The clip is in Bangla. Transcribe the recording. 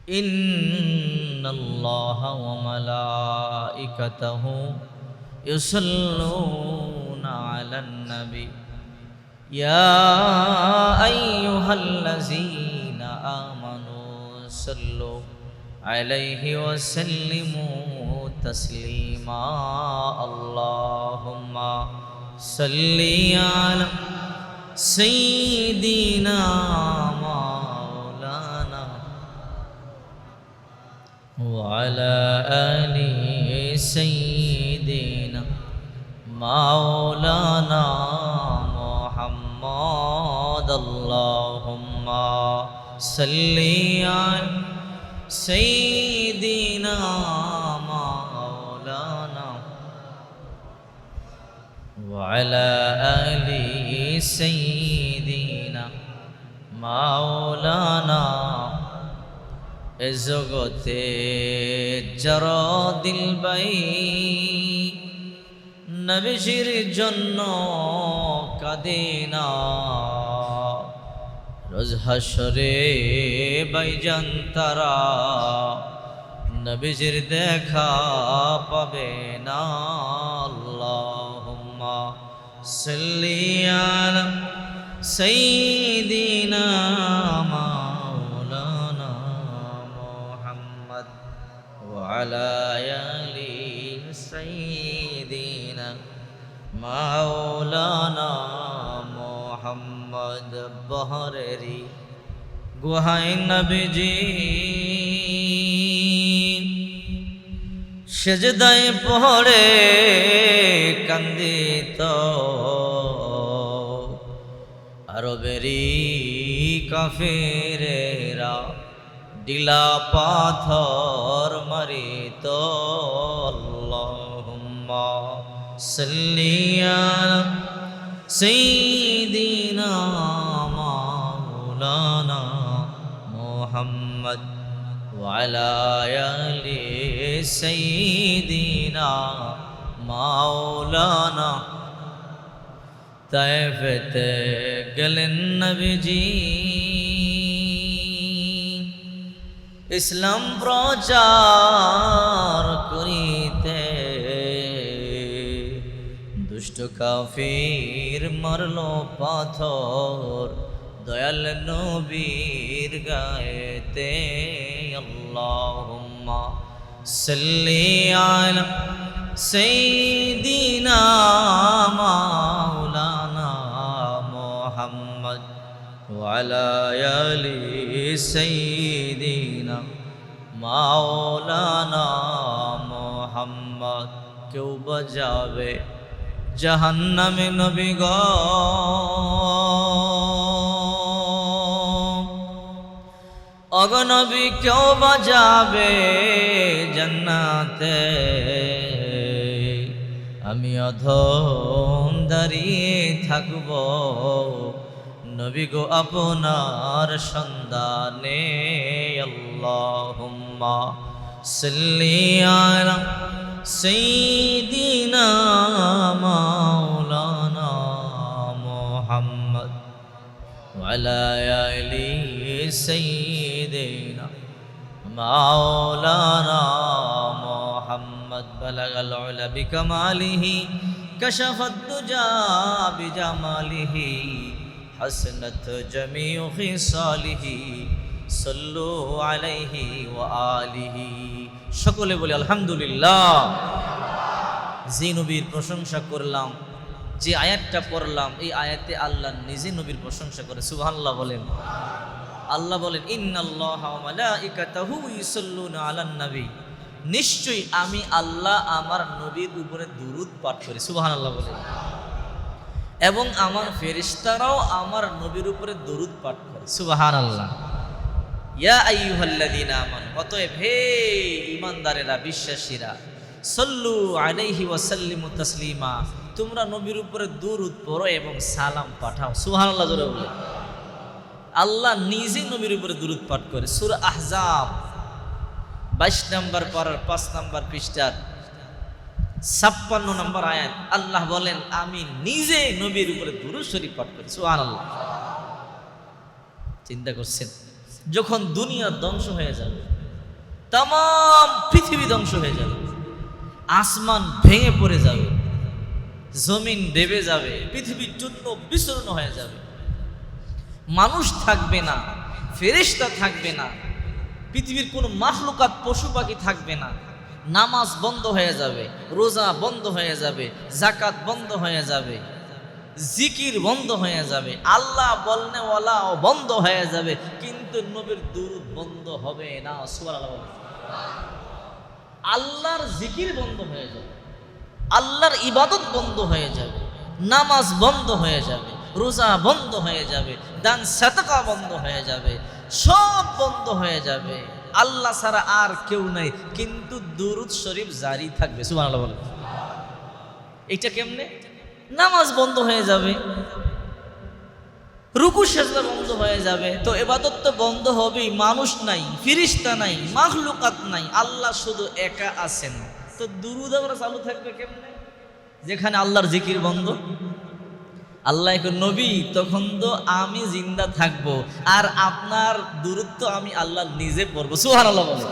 ইন্নাল্লাহা ওয়া মালাইকাতাহু ইউসাল্লুনা আলান নবী ইয়া আইয়ুহাল্লাযীনা আমানু সাল্লু আলাইহি ওয়া সাল্লিমু তাসলিমা আল্লাহুম্মা সাল্লি আলা সাইয়্যিদিনা মাওলানা ওয়া আলা আলি সাইয়্যিদিনা মাওলানা মুহাম্মদ আল্লাহুম্মা সাল্লি আলা সাইয়্যিদিনা মাওলানা ওয়া আলা আলি সাইয়্যিদিনা মাওলানা। এ জগতে যারা দিল বাই নবীজির জন্য কাঁদে না, রোজ হাসরে বাইজান তারা নবীজির দেখা পাবে না। আল্লাহুম্মা সাল্লি আলা সাইয়্যিদিনা মাওলানা মুহাম্মদ ওয়া আলা আলি সাইয়্যিদিনা মাওলানা মুহাম্মদ। বহরেরি গুহায় নবীজি সেজদায় পড়ে কান্দিত, আরবেরি কাফেরেরা ডিলা পাথর মারিত। আল্লাহুম্মা সাল্লি আলা সাইয়্যিদিনা মাওলানা মুহাম্মদ ওয়া আলা আলি সাইয়্যিদিনা মাওলানা। তায়েফেতে গেলেন নবীজি ইসলাম প্রচার করিতে, দুষ্ট কাফির মারলো পাথর দয়াল নবীর গায়েতে। আল্লাহুম্মা সাল্লি আলা সাইয়্যিদিনা মাওলানা মুহাম্মদ ওয়া আলা আলি সাইয়্যিদিনা মাওলানা মুহাম্মদ। কেউ বাজাবে জাহান্নামে নবী গো, ওগো নবী কেউ বাজাবে জান্নাতে, আমি অধম দাঁড়িয়ে থাকব নবী গো আপনার সন্ধানে। আল্লাহুম্মা সাল্লি আলা সাইয়্যিদিনা মাওলানা মুহাম্মদ ওয়া আলা আলি সাইয়্যিদিনা মাওলানা মুহাম্মদ। বালাগাল উলা বিকামালিহি কাশাফাদ দুজা বিজামালিহি হাসনাত জামিউ খিসালিহি সাল্লু আলাইহি ওয়া আলিহি। সকলে বলি আলহামদুলিল্লাহ। যে নবীর প্রশংসা করলাম, যে আয়াতটা পড়লাম, এই আয়াতে আল্লাহ নিজে নবীর প্রশংসা করে। সুবহানাল্লাহ বলেন। আল্লাহ বলেন ইন্নাল্লাহা ওয়া মালাইকাতাহু ইউসাল্লুনা আলান নবী, নিশ্চয়ই আমি আল্লাহ আমার নবীর উপরে দুরূদ পাঠ করি। সুবহানাল্লাহ বলেন। এবং আমার ফেরেশতারাও আমার নবীর উপরে দুরূদ পাঠ করে। সুবহানাল্লাহ। ইয়া আইয়ুহাল্লাযীনা আমানু, অতএব হে ঈমানদারেরা, বিশ্বাসীরা, সাল্লু আলাইহি ওয়া সাল্লিমু তাসলিমা, তোমরা নবীর উপরে দুরূদ পড়ো এবং সালাম পাঠাও। সুবহানাল্লাহ জোরে বলে। আল্লাহ নিজে নবীর উপরে দুরূদ পাঠ করে। সূরা আহজাব 22 নম্বর পারার 5 নম্বর পৃষ্ঠার 56 নম্বর আয়াত আল্লাহ বলেন, আমি নিজে নবীর উপরে দুরূদ শরীফ পাঠ করি। সুবহানাল্লাহ। চিন্তা করছেন, যখন দুনিয়া ধ্বংস হয়ে যাবে, তাম পৃথিবী ধ্বংস হয়ে যাবে, আসমান ভেঙে পড়ে যাবে, জমিন দেবে যাবে, পৃথিবীর চূর্ণ বিচূর্ণ হয়ে যাবে, মানুষ থাকবে না, ফেরেশতা থাকবে না, পৃথিবীর কোনো মাখলুকাত পশু পাখি থাকবে না, নামাজ বন্ধ হয়ে যাবে, রোজা বন্ধ হয়ে যাবে, যাকাত বন্ধ হয়ে যাবে, জিকির বন্ধ হয়ে যাবে, আল্লাহ বলনেওয়ালাও বন্ধ হয়ে যাবে, কিন্তু নবীর দুরূদ বন্ধ হবে না। সুবহানাল্লাহ। আল্লাহর জিকির বন্ধ হয়ে যাবে, আল্লাহর ইবাদত বন্ধ হয়ে যাবে, নামাজ বন্ধ হয়ে যাবে, রোজা বন্ধ হয়ে যাবে, দান সাদাকা বন্ধ হয়ে যাবে, সব বন্ধ হয়ে যাবে, আল্লাহ ছাড়া আর কেউ নাই, কিন্তু দুরূদ শরীফ জারি থাকবে। সুবহানাল্লাহ বলেন। এটা কেমনে? নামাজ বন্ধ হয়ে যাবে, রুকু সেজদা বন্ধ হয়ে যাবে, তো ইবাদত তো বন্ধ হবেই, মানুষ নাই, ফেরেশতা নাই, মাখলুকাত নাই, আল্লাহ শুধু একা আছেন, তো দুরূদ আমরা চালু থাকবে কেমনে? যেখানে আল্লাহর জিকির বন্ধ। আল্লাহ নবী, তখন তো আমি জিন্দা থাকবো, আর আপনার দুরূদ তো আমি আল্লাহ নিজে পড়বো। সুবহানাল্লাহ বলেন।